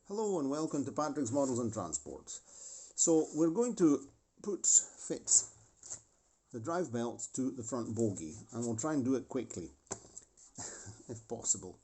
Hello and welcome to Patrick's Models and Transport. So we're going to fit the drive belt to the front bogie, and we'll try and do it quickly if possible,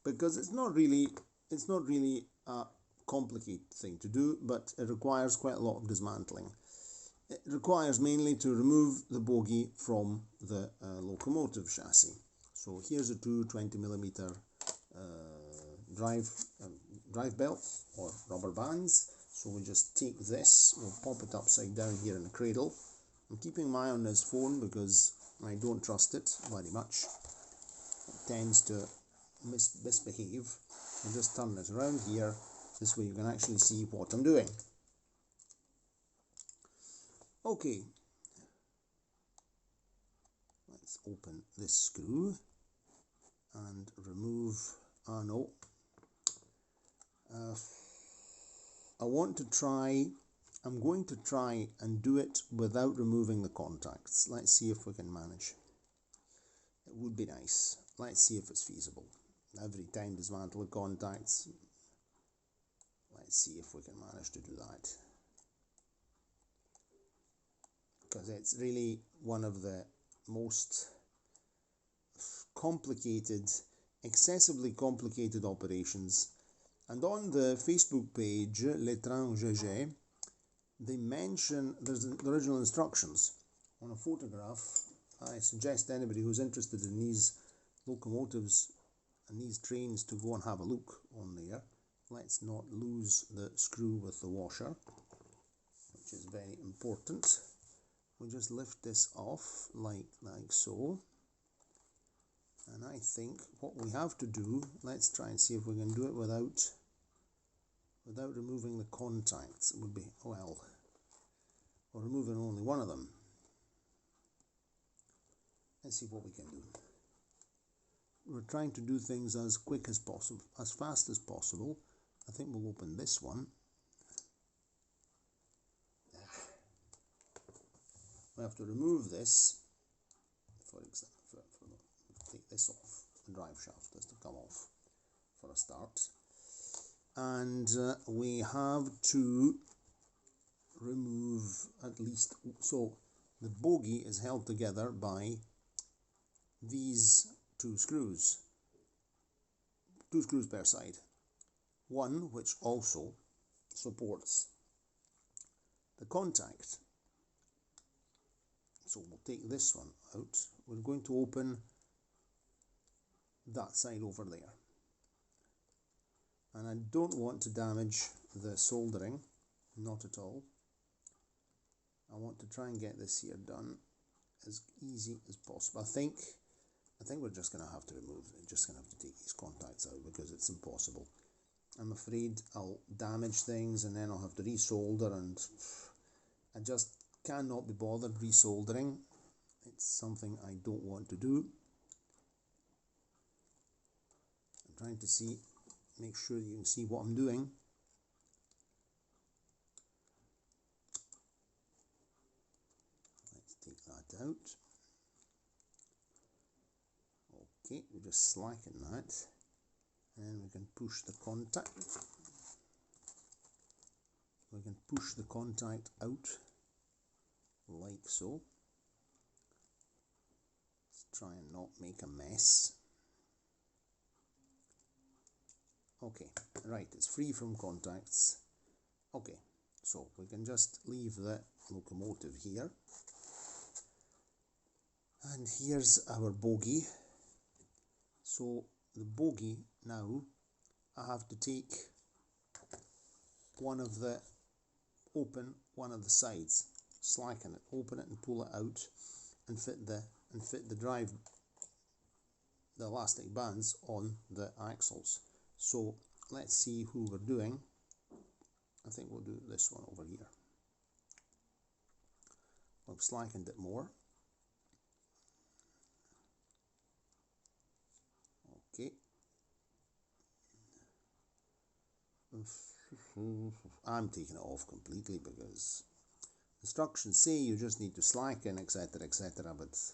because it's not really a complicated thing to do, but it requires quite a lot of dismantling. It requires mainly to remove the bogie from the locomotive chassis. So here's a two 20mm drive belts or rubber bands. So we just take this, we'll pop it upside down here in the cradle. I'm keeping my eye on this phone because I don't trust it very much. It tends to misbehave. I'll just turn it around here, this way you can actually see what I'm doing. Okay, let's open this screw and remove, I'm going to try and do it without removing the contacts. Let's see if we can manage. It would be nice. Let's see if it's feasible. Every time dismantle the contacts. Let's see if we can manage to do that. Because it's really one of the most complicated, excessively complicated operations. And on the Facebook page, GèGè, they mention, there's the original instructions on a photograph. I suggest anybody who's interested in these locomotives and these trains to go and have a look on there. Let's not lose the screw with the washer, which is very important. We just lift this off like so. And I think what we have to do, let's try and see if we can do it without removing the contacts. It would be, well, or removing only one of them. Let's see what we can do. We're trying to do things as quick as possible, as fast as possible. I think we'll open this one. We have to remove this, for example, take this off. The drive shaft has to come off for a start. And we have to remove at least, so the bogie is held together by these two screws per side, one which also supports the contact. So we'll take this one out. We're going to open that side over there, and I don't want to damage the soldering, not at all. I want to try and get this here done as easy as possible. I think we're just going to have to remove it, just going to have to take these contacts out because it's impossible. I'm afraid I'll damage things and then I'll have to resolder, and I just cannot be bothered resoldering. It's something I don't want to do. I'm trying to make sure you can see what I'm doing. Let's take that out. Okay, we just slacken that, and we can push the contact. We can push the contact out like so. Let's try and not make a mess. Okay, right, it's free from contacts. Okay, so we can just leave the locomotive here. And here's our bogie. So the bogie now, I have to take one of the sides, slacken it, open it and pull it out, and fit the elastic bands on the axles. So let's see who we're doing. I think we'll do this one over here. I've slackened it more. Okay. I'm taking it off completely because instructions say you just need to slacken, etc., etc., but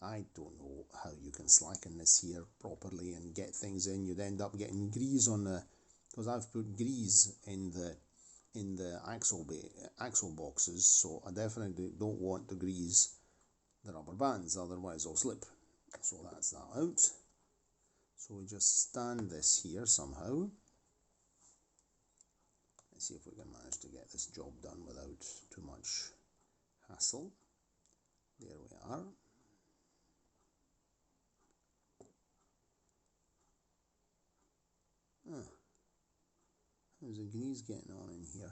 I don't know how you can slacken this here properly and get things in. You'd end up getting grease on the because I've put grease in the axle boxes, so I definitely don't want to grease the rubber bands, otherwise I'll slip. So that's that out. So we just stand this here somehow. Let's see if we can manage to get this job done without too much hassle. There we are. How's the grease getting on in here?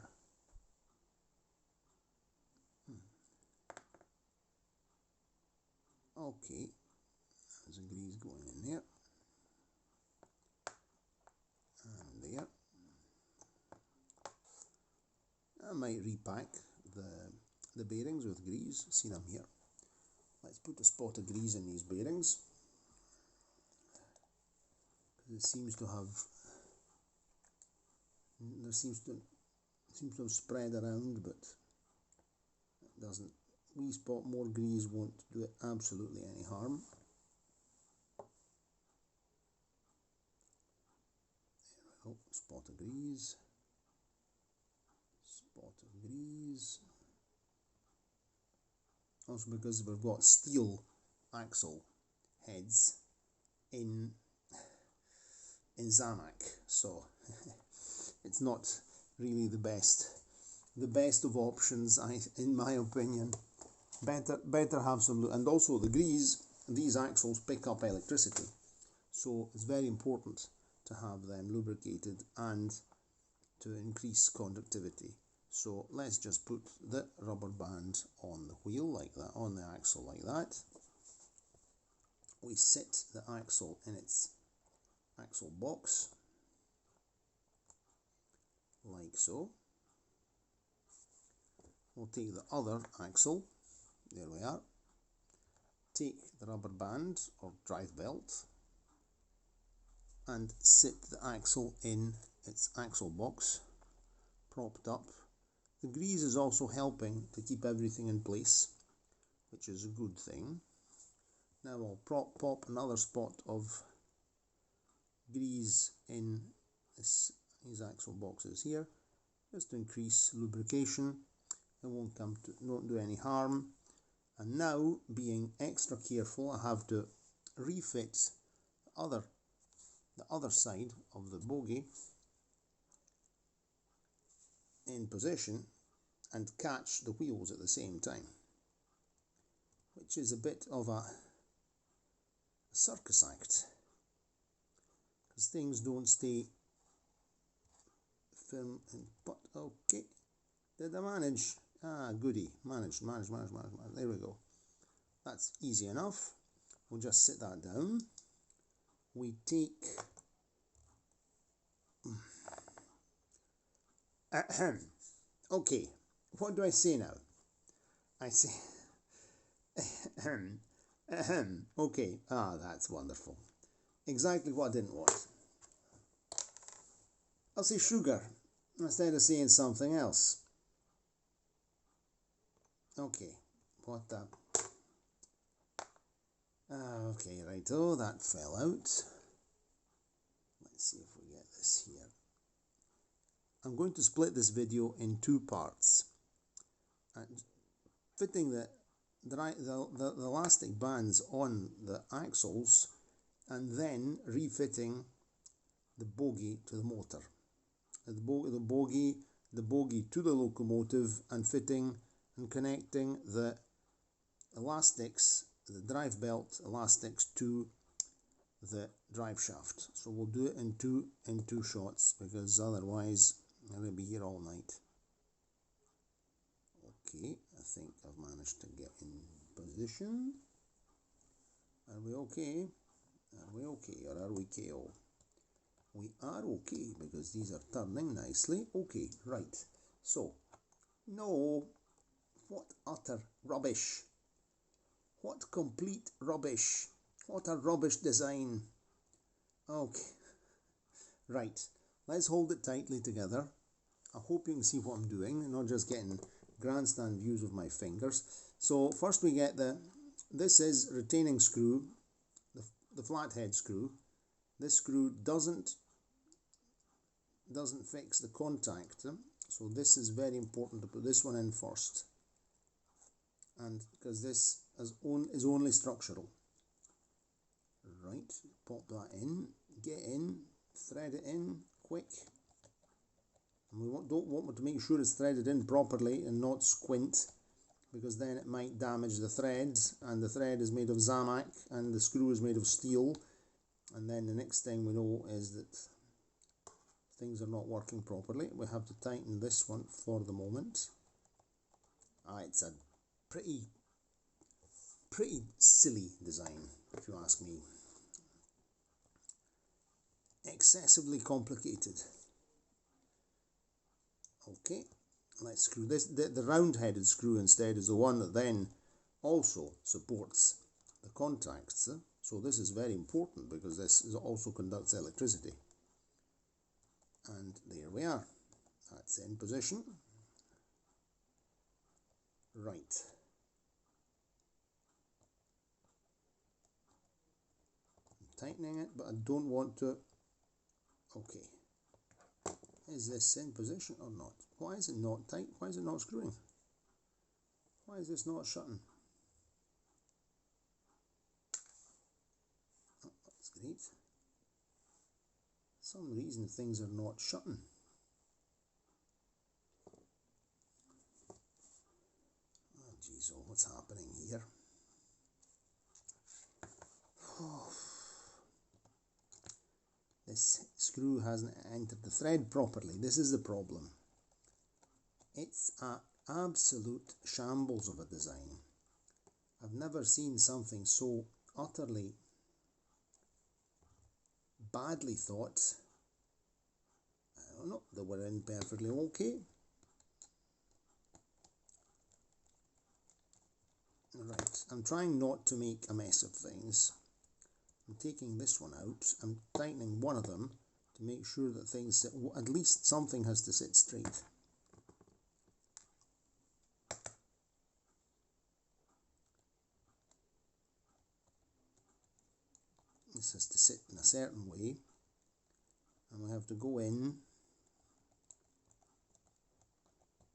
Okay, there's a grease going in there. And there. I might repack the bearings with grease. See them here. Let's put a spot of grease in these bearings. It seems to have seems to have spread around, but it doesn't. Wee spot more grease won't do it absolutely any harm. There we go. Spot of grease. Spot of grease. Also because we've got steel axle heads in Zamac, so it's not really the best of options, in my opinion. Better have some, and also the grease, these axles pick up electricity, so it's very important to have them lubricated and to increase conductivity. So let's just put the rubber band on the wheel like that, on the axle like that. We sit the axle in its axle box like so. We'll take the other axle, there we are, take the rubber band or drive belt and sit the axle in its axle box, propped up. The grease is also helping to keep everything in place, which is a good thing. Now I'll pop another spot of grease in these axle boxes here, just to increase lubrication. It won't do any harm. And now, being extra careful, I have to refit the other side of the bogie in position and catch the wheels at the same time, which is a bit of a circus act, because things don't stay firm. But okay, did I manage? Ah, goody, managed. There we go. That's easy enough. We'll just sit that down. We take okay, what do I say now? I say okay, that's wonderful. Exactly what I didn't want. I'll say sugar instead of saying something else. Okay, what the... okay, righto, that fell out. Let's see if we get this here. I'm going to split this video in two parts. Fitting the elastic bands on the axles, and then refitting the bogie to the motor. The bogie to the locomotive, and fitting and connecting the elastics, the drive belt elastics, to the drive shaft. So we'll do it in two shots, because otherwise I'm going to be here all night. Okay, I think I've managed to get in position. Are we okay? Are we okay, or are we KO? We are okay, because these are turning nicely. Okay, right. So, no, what utter rubbish. What complete rubbish. What a rubbish design. Okay, right. Let's hold it tightly together. I hope you can see what I'm doing, not just getting grandstand views of my fingers. So first we get this is retaining screw, the flathead screw. This screw doesn't doesn't fix the contact. So this is very important to put this one in first, and because this is only structural. Right, pop that in, get in, thread it in quick. And we don't want to make sure it's threaded in properly and not squint, because then it might damage the thread, and the thread is made of Zamac and the screw is made of steel, and then the next thing we know is that things are not working properly. We have to tighten this one for the moment. It's a pretty silly design, if you ask me. Excessively complicated. Okay, let's screw this. The round-headed screw instead is the one that then also supports the contacts. So this is very important because this also conducts electricity. And there we are. That's in position. Right. I'm tightening it, but I don't want to. Okay. Is this in position or not? Why is it not tight? Why is it not screwing? Why is this not shutting? Oh, that's great. For some reason things are not shutting. Oh geez, oh, what's happening here? Oh. This screw hasn't entered the thread properly. This is the problem. It's an absolute shambles of a design. I've never seen something so utterly badly thought. I don't know, they were in perfectly okay. Right, I'm trying not to make a mess of things. I'm taking this one out. I'm tightening one of them to make sure that things sit, at least something has to sit straight. This has to sit in a certain way, and we have to go in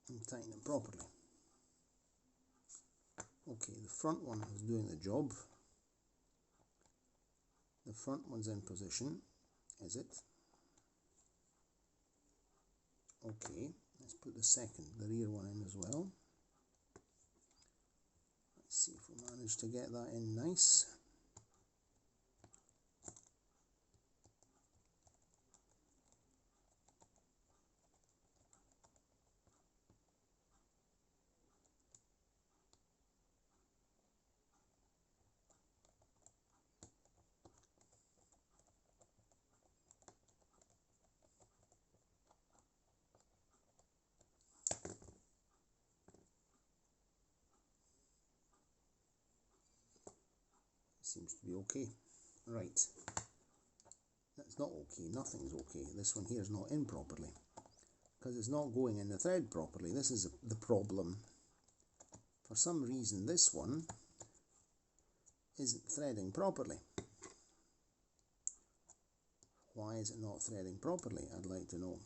and tighten it properly. Okay, the front one is doing the job. The front one's in position, is it? Okay, let's put the rear one in as well. Let's see if we manage to get that in nice. Seems to be okay. Right. That's not okay. Nothing's okay. This one here is not in properly because it's not going in the thread properly. This is the problem. For some reason this one isn't threading properly. Why is it not threading properly? I'd like to know.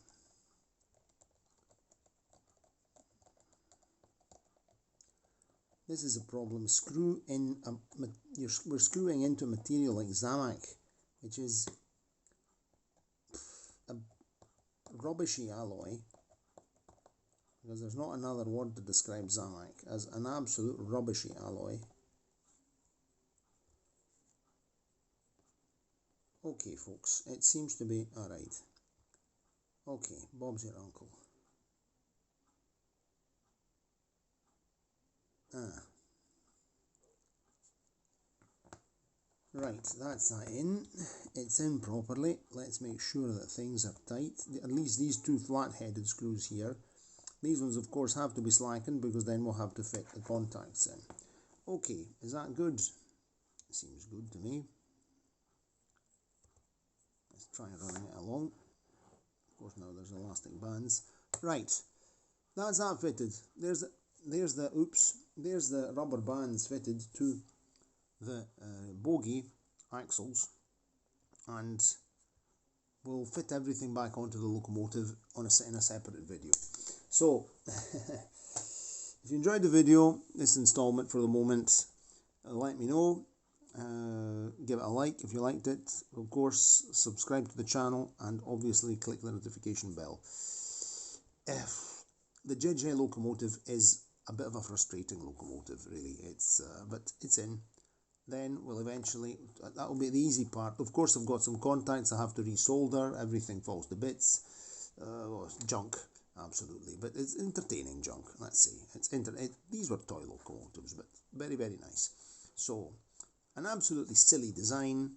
This is a problem. We're screwing into a material like Zamac, which is a rubbishy alloy, because there's not another word to describe Zamac as an absolute rubbishy alloy. Okay, folks, it seems to be alright. Okay, Bob's your uncle. Right, that's that in. It's in properly. Let's make sure that things are tight. At least these two flat-headed screws here. These ones, of course, have to be slackened because then we'll have to fit the contacts in. Okay, is that good? Seems good to me. Let's try running it along. Of course, now there's elastic bands. Right, that's that fitted. There's the rubber bands fitted to the bogie axles, and we'll fit everything back onto the locomotive in a separate video. So, if you enjoyed the video, this installment for the moment, let me know. Give it a like if you liked it. Of course, subscribe to the channel and obviously click the notification bell. The GèGè locomotive is a bit of a frustrating locomotive, really. But it's in. Then we'll eventually, that'll be the easy part. Of course, I've got some contacts I have to resolder. Everything falls to bits. Junk, absolutely. But it's entertaining junk, let's say. These were toy locomotives, but very, very nice. So, an absolutely silly design,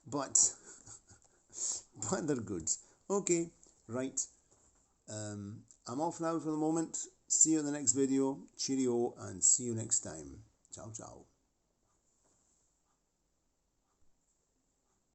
but, but they're good. Okay, right. I'm off now for the moment. See you in the next video. Cheerio, and see you next time. Ciao, ciao.